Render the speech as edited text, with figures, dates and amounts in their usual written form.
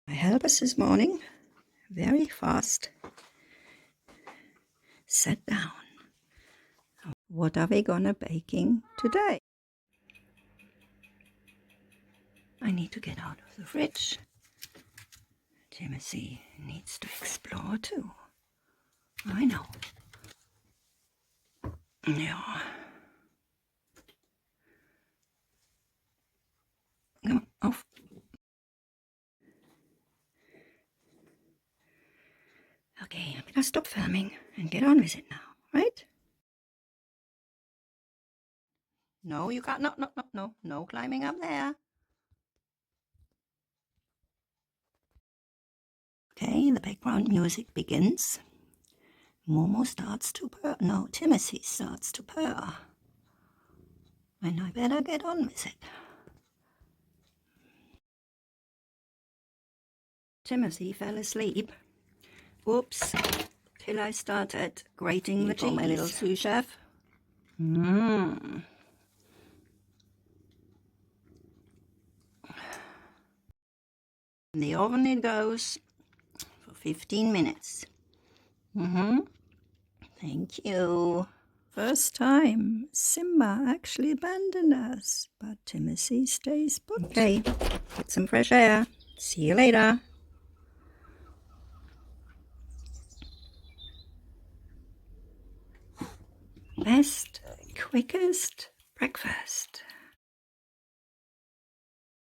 I help us this morning, very fast. Sat down. What are we gonna baking today? I need to get out of the fridge. Timothy needs to explore too. I know. Yeah. Come off. Okay, I'm gonna stop filming and get on with it now, right? No, you can't. No climbing up there. Okay, the background music begins. Momo starts to purr. No, Timothy starts to purr. And I better get on with it. Timothy fell asleep. Oops. Till I started grating the cheese. My little sous chef. In the oven it goes for 15 minutes. Thank you. First time Simba actually abandoned us, but Timothy stays put. Okay, get some fresh air. See you later. Best, quickest breakfast.